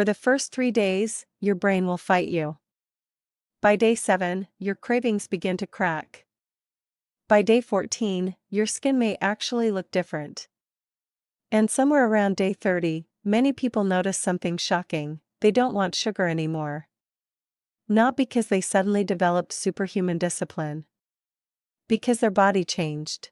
For the first 3 days, your brain will fight you. By day 7, your cravings begin to crack. By day 14, your skin may actually look different. And somewhere around day 30, many people notice something shocking: they don't want sugar anymore. Not because they suddenly developed superhuman discipline. Because their body changed.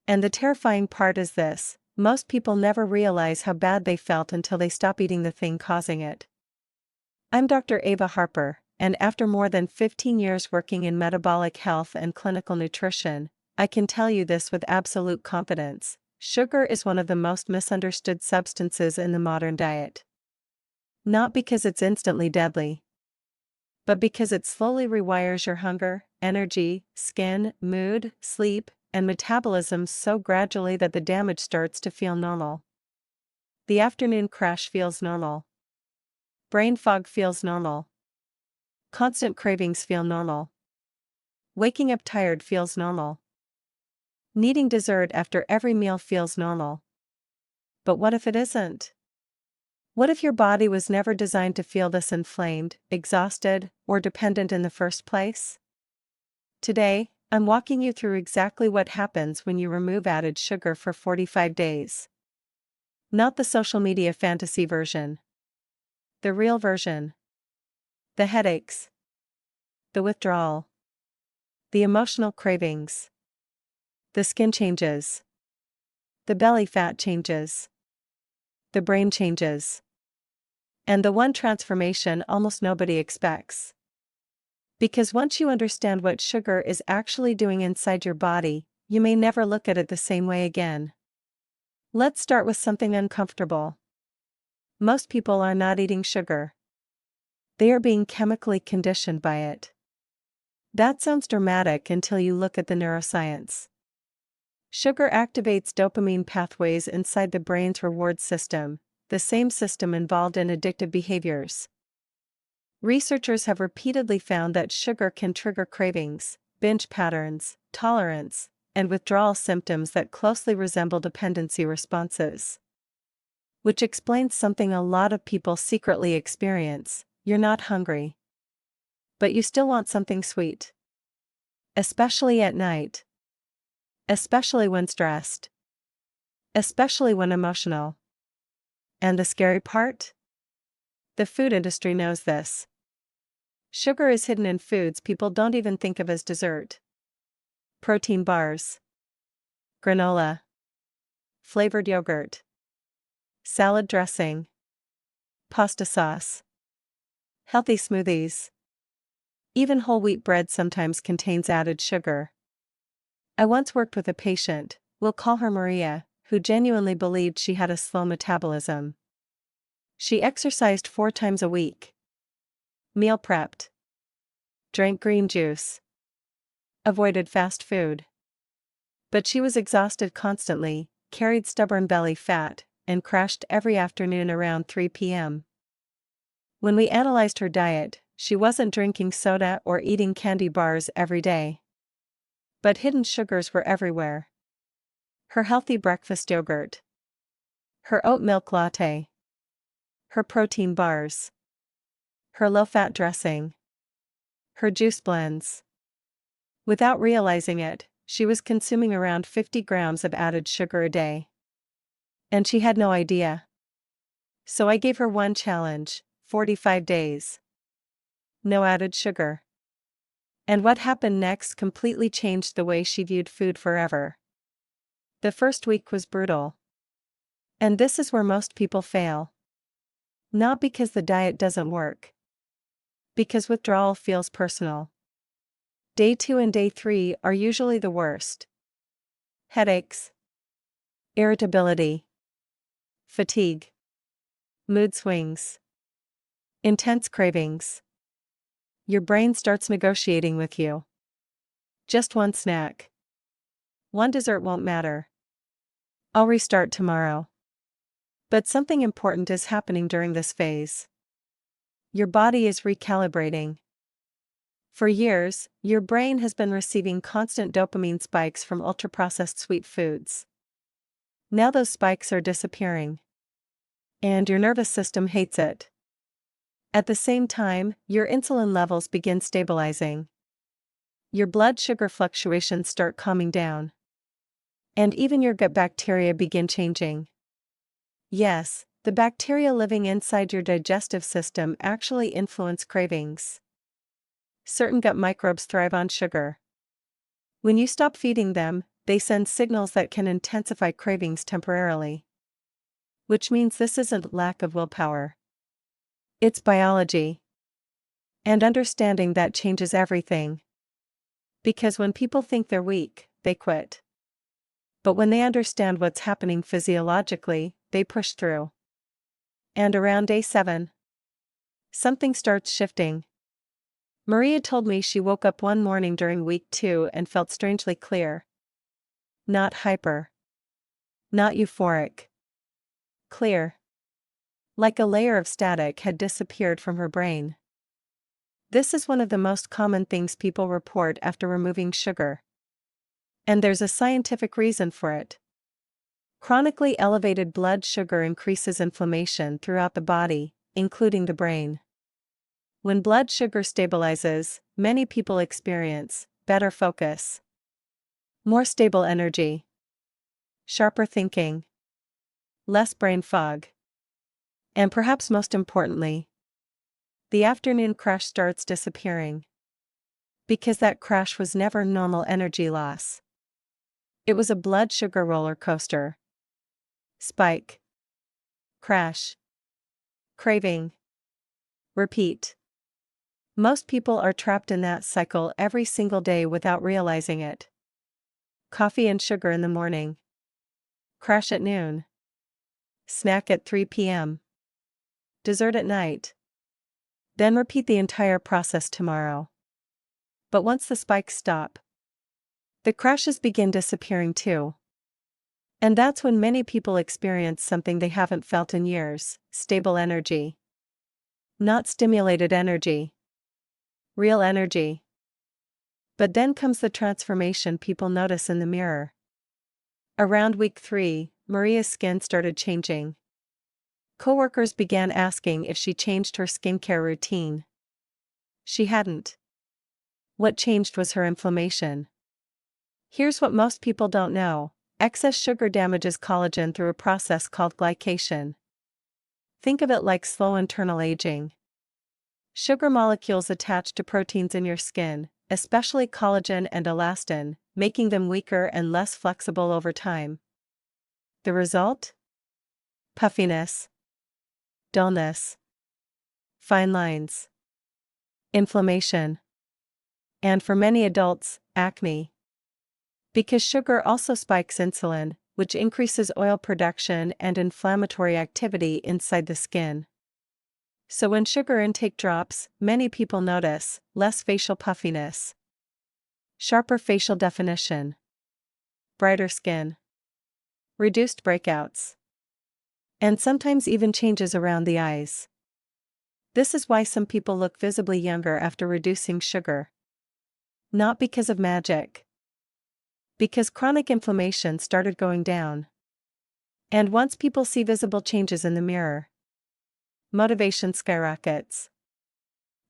And the terrifying part is this: most people never realize how bad they felt until they stop eating the thing causing it. I'm Dr. Ava Harper, and after more than 15 years working in metabolic health and clinical nutrition, I can tell you this with absolute confidence: sugar is one of the most misunderstood substances in the modern diet. Not because it's instantly deadly, but because it slowly rewires your hunger, energy, skin, mood, sleep, and metabolism so gradually that the damage starts to feel normal. The afternoon crash feels normal. Brain fog feels normal. Constant cravings feel normal. Waking up tired feels normal. Needing dessert after every meal feels normal. But what if it isn't? What if your body was never designed to feel this inflamed, exhausted, or dependent in the first place? Today, I'm walking you through exactly what happens when you remove added sugar for 45 days. Not the social media fantasy version. The real version. The headaches. The withdrawal. The emotional cravings. The skin changes. The belly fat changes. The brain changes. And the one transformation almost nobody expects. Because once you understand what sugar is actually doing inside your body, you may never look at it the same way again. Let's start with something uncomfortable. Most people are not eating sugar. They are being chemically conditioned by it. That sounds dramatic until you look at the neuroscience. Sugar activates dopamine pathways inside the brain's reward system, the same system involved in addictive behaviors. Researchers have repeatedly found that sugar can trigger cravings, binge patterns, tolerance, and withdrawal symptoms that closely resemble dependency responses. Which explains something a lot of people secretly experience: you're not hungry, but you still want something sweet. Especially at night. Especially when stressed. Especially when emotional. And the scary part? The food industry knows this. Sugar is hidden in foods people don't even think of as dessert. Protein bars. Granola. Flavored yogurt. Salad dressing. Pasta sauce. Healthy smoothies. Even whole wheat bread sometimes contains added sugar. I once worked with a patient, we'll call her Maria, who genuinely believed she had a slow metabolism. She exercised 4 times a week. Meal prepped. Drank green juice. Avoided fast food. But she was exhausted constantly, carried stubborn belly fat, and crashed every afternoon around 3 p.m. When we analyzed her diet, she wasn't drinking soda or eating candy bars every day. But hidden sugars were everywhere. Her healthy breakfast yogurt. Her oat milk latte. Her protein bars. Her low-fat dressing. Her juice blends. Without realizing it, she was consuming around 50 grams of added sugar a day. And she had no idea. So I gave her one challenge: 45 days. No added sugar. And what happened next completely changed the way she viewed food forever. The first week was brutal. And this is where most people fail. Not because the diet doesn't work. Because withdrawal feels personal. Day 2 and day 3 are usually the worst. Headaches. Irritability. Fatigue. Mood swings. Intense cravings. Your brain starts negotiating with you. Just one snack. One dessert won't matter. I'll restart tomorrow. But something important is happening during this phase. Your body is recalibrating. For years, your brain has been receiving constant dopamine spikes from ultra-processed sweet foods. Now those spikes are disappearing. and your nervous system hates it. At the same time, your insulin levels begin stabilizing. Your blood sugar fluctuations start calming down. And even your gut bacteria begin changing. Yes, the bacteria living inside your digestive system actually influence cravings. Certain gut microbes thrive on sugar. When you stop feeding them, they send signals that can intensify cravings temporarily. Which means this isn't lack of willpower. It's biology. And understanding that changes everything. Because when people think they're weak, they quit. But when they understand what's happening physiologically, they push through. And around day 7, something starts shifting. Maria told me she woke up one morning during week 2 and felt strangely clear. Not hyper. Not euphoric. Clear. Like a layer of static had disappeared from her brain. This is one of the most common things people report after removing sugar. And there's a scientific reason for it. Chronically elevated blood sugar increases inflammation throughout the body, including the brain. When blood sugar stabilizes, many people experience better focus, more stable energy, sharper thinking, less brain fog, and perhaps most importantly, the afternoon crash starts disappearing. Because that crash was never normal energy loss. It was a blood sugar roller coaster. Spike. Crash. Craving. Repeat. Most people are trapped in that cycle every single day without realizing it. Coffee and sugar in the morning. Crash at noon. Snack at 3 p.m. Dessert at night. Then repeat the entire process tomorrow. But once the spikes stop, the crashes begin disappearing too. And that's when many people experience something they haven't felt in years: stable energy. Not stimulated energy. Real energy. But then comes the transformation people notice in the mirror. Around week 3, Maria's skin started changing. Coworkers began asking if she changed her skincare routine. She hadn't. What changed was her inflammation. Here's what most people don't know: excess sugar damages collagen through a process called glycation. Think of it like slow internal aging. Sugar molecules attach to proteins in your skin, especially collagen and elastin, making them weaker and less flexible over time. The result? Puffiness. Dullness. Fine lines. Inflammation. And for many adults, acne. Because sugar also spikes insulin, which increases oil production and inflammatory activity inside the skin. So when sugar intake drops, many people notice less facial puffiness, sharper facial definition, brighter skin, reduced breakouts, and sometimes even changes around the eyes. This is why some people look visibly younger after reducing sugar. Not because of magic. Because chronic inflammation started going down. And once people see visible changes in the mirror, motivation skyrockets.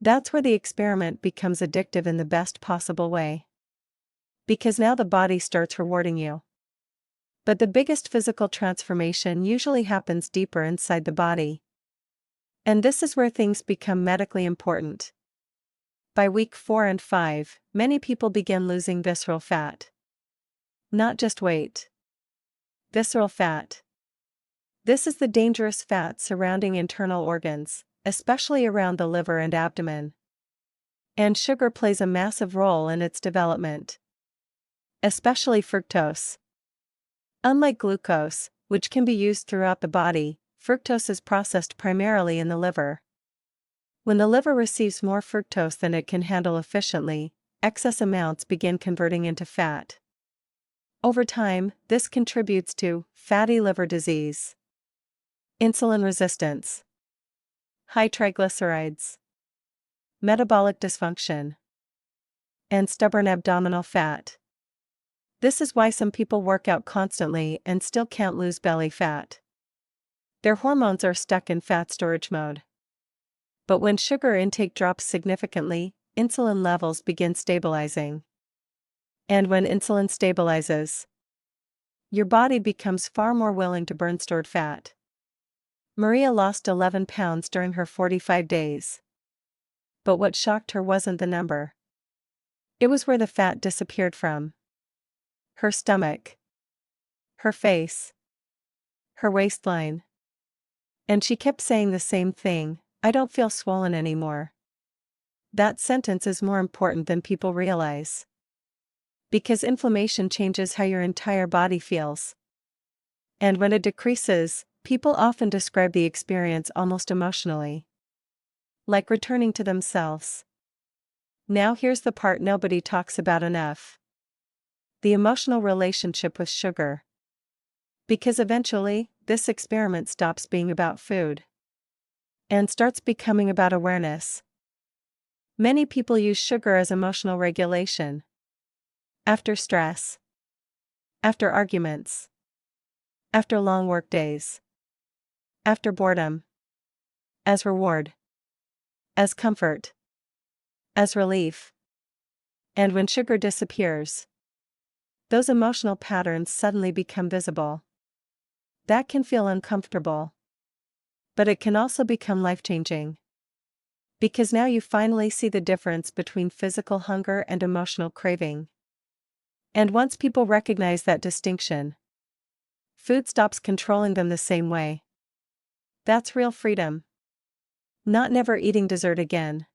That's where the experiment becomes addictive in the best possible way. Because now the body starts rewarding you. But the biggest physical transformation usually happens deeper inside the body. And this is where things become medically important. By week 4 and 5, many people begin losing visceral fat. Not just weight. Visceral fat. This is the dangerous fat surrounding internal organs, especially around the liver and abdomen. And sugar plays a massive role in its development. Especially fructose. Unlike glucose, which can be used throughout the body, fructose is processed primarily in the liver. When the liver receives more fructose than it can handle efficiently, excess amounts begin converting into fat. Over time, this contributes to fatty liver disease, insulin resistance, high triglycerides, metabolic dysfunction, and stubborn abdominal fat. This is why some people work out constantly and still can't lose belly fat. Their hormones are stuck in fat storage mode. But when sugar intake drops significantly, insulin levels begin stabilizing. And when insulin stabilizes, your body becomes far more willing to burn stored fat. Maria lost 11 pounds during her 45 days. But what shocked her wasn't the number. It was where the fat disappeared from. Her stomach, her face, her waistline. And she kept saying the same thing, "I don't feel swollen anymore." That sentence is more important than people realize. Because inflammation changes how your entire body feels. And when it decreases, people often describe the experience almost emotionally. Like returning to themselves. Now here's the part nobody talks about enough. The emotional relationship with sugar. Because eventually, this experiment stops being about food. And starts becoming about awareness. Many people use sugar as emotional regulation. After stress. After arguments. After long work days. After boredom. As reward. As comfort. As relief. And when sugar disappears, those emotional patterns suddenly become visible. That can feel uncomfortable. But it can also become life-changing. Because now you finally see the difference between physical hunger and emotional craving. And once people recognize that distinction, food stops controlling them the same way. That's real freedom. Not never eating dessert again.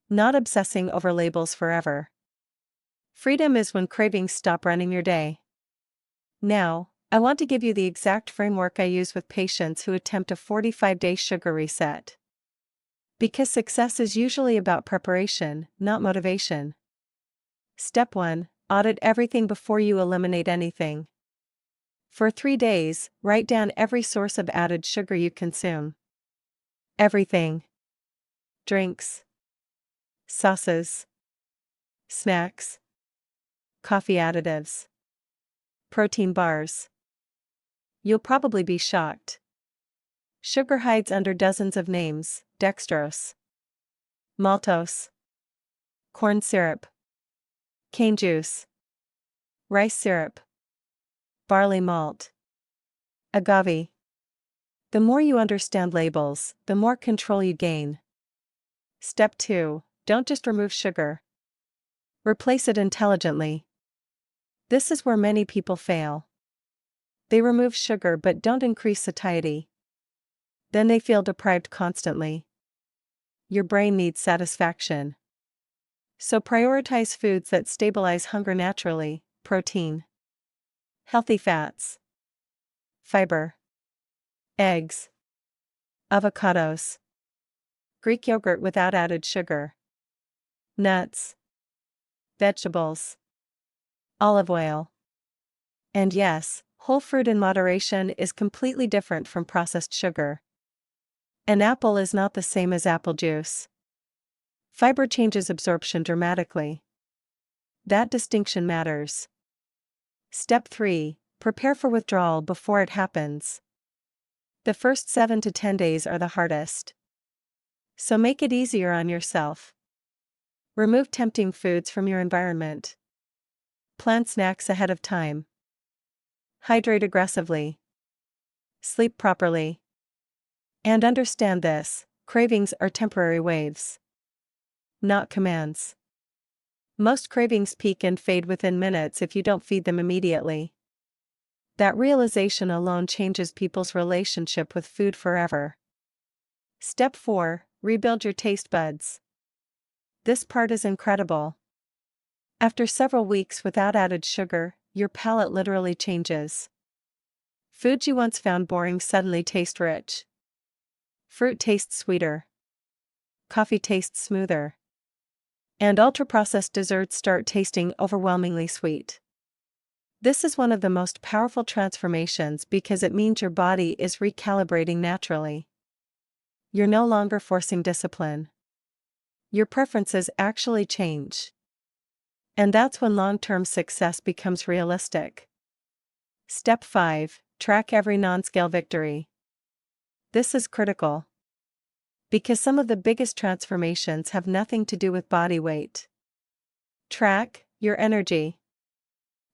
Not obsessing over labels forever. Freedom is when cravings stop running your day. Now, I want to give you the exact framework I use with patients who attempt a 45-day sugar reset. Because success is usually about preparation, not motivation. Step 1. Audit everything before you eliminate anything. For 3 days, write down every source of added sugar you consume. Everything. Drinks. Sauces. Snacks. Coffee additives. Protein bars. You'll probably be shocked. Sugar hides under dozens of names: dextrose, maltose, corn syrup, cane juice, rice syrup, barley malt, agave. The more you understand labels, the more control you gain. Step 2. Don't just remove sugar. Replace it intelligently. This is where many people fail. They remove sugar but don't increase satiety. Then they feel deprived constantly. Your brain needs satisfaction. So prioritize foods that stabilize hunger naturally: protein, healthy fats, fiber, eggs, avocados, Greek yogurt without added sugar, nuts, vegetables, olive oil. And yes, whole fruit in moderation is completely different from processed sugar. An apple is not the same as apple juice. Fiber changes absorption dramatically. That distinction matters. Step 3. Prepare for withdrawal before it happens. The first 7 to 10 days are the hardest. So make it easier on yourself. Remove tempting foods from your environment. Plan snacks ahead of time. Hydrate aggressively. Sleep properly. And understand this: cravings are temporary waves, not commands. Most cravings peak and fade within minutes if you don't feed them immediately. That realization alone changes people's relationship with food forever. Step 4. Rebuild your taste buds. This part is incredible. After several weeks without added sugar, your palate literally changes. Foods you once found boring suddenly taste rich. Fruit tastes sweeter. Coffee tastes smoother. And ultra-processed desserts start tasting overwhelmingly sweet. This is one of the most powerful transformations because it means your body is recalibrating naturally. You're no longer forcing discipline. Your preferences actually change. And that's when long-term success becomes realistic. Step 5. Track every non-scale victory. This is critical because some of the biggest transformations have nothing to do with body weight. Track your energy,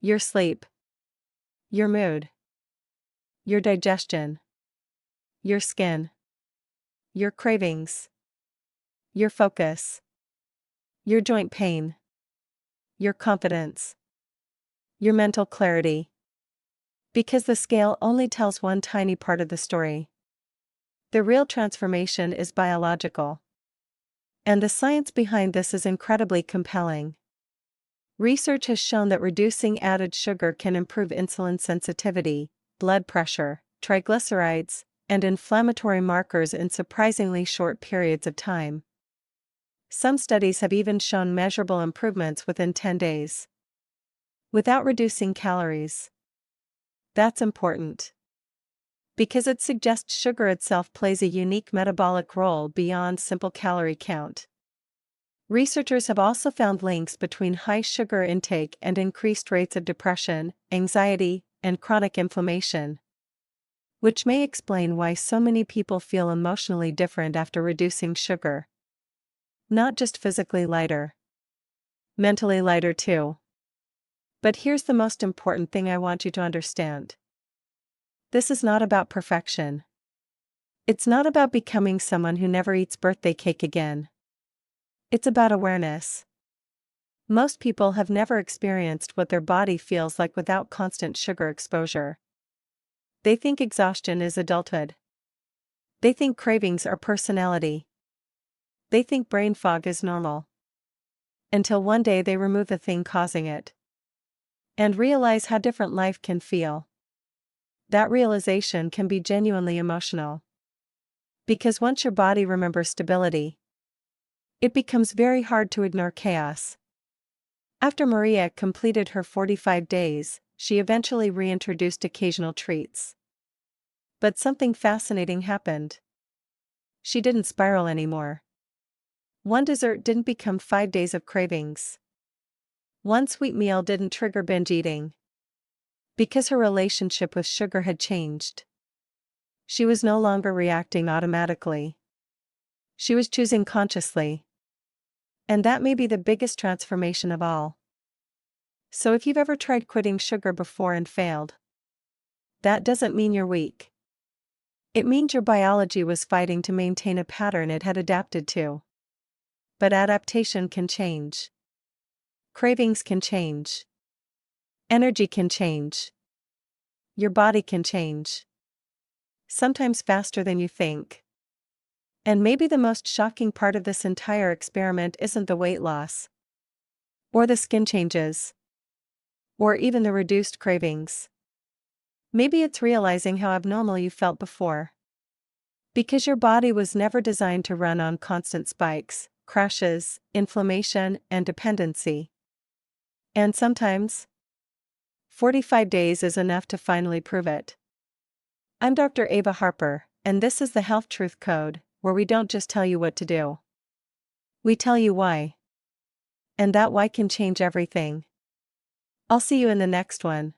your sleep, your mood, your digestion, your skin, your cravings, your focus, your joint pain, your confidence, your mental clarity. Because the scale only tells one tiny part of the story. The real transformation is biological. And the science behind this is incredibly compelling. Research has shown that reducing added sugar can improve insulin sensitivity, blood pressure, triglycerides, and inflammatory markers in surprisingly short periods of time. Some studies have even shown measurable improvements within 10 days. Without reducing calories. That's important. Because it suggests sugar itself plays a unique metabolic role beyond simple calorie count. Researchers have also found links between high sugar intake and increased rates of depression, anxiety, and chronic inflammation, which may explain why so many people feel emotionally different after reducing sugar. Not just physically lighter, mentally lighter too. But here's the most important thing I want you to understand. This is not about perfection. It's not about becoming someone who never eats birthday cake again. It's about awareness. Most people have never experienced what their body feels like without constant sugar exposure. They think exhaustion is adulthood. They think cravings are personality. They think brain fog is normal. Until one day they remove the thing causing it. And realize how different life can feel. That realization can be genuinely emotional. Because once your body remembers stability, it becomes very hard to ignore chaos. After Maria completed her 45 days, she eventually reintroduced occasional treats. But something fascinating happened. She didn't spiral anymore. One dessert didn't become 5 days of cravings. One sweet meal didn't trigger binge eating. Because her relationship with sugar had changed. She was no longer reacting automatically. She was choosing consciously. And that may be the biggest transformation of all. So if you've ever tried quitting sugar before and failed, that doesn't mean you're weak. It means your biology was fighting to maintain a pattern it had adapted to. But adaptation can change. Cravings can change. Energy can change. Your body can change. Sometimes faster than you think. And maybe the most shocking part of this entire experiment isn't the weight loss, or the skin changes, or even the reduced cravings. Maybe it's realizing how abnormal you felt before. Because your body was never designed to run on constant spikes, crashes, inflammation, and dependency. And sometimes, 45 days is enough to finally prove it. I'm Dr. Ava Harper, and this is the Health Truth Code, where we don't just tell you what to do. We tell you why. And that why can change everything. I'll see you in the next one.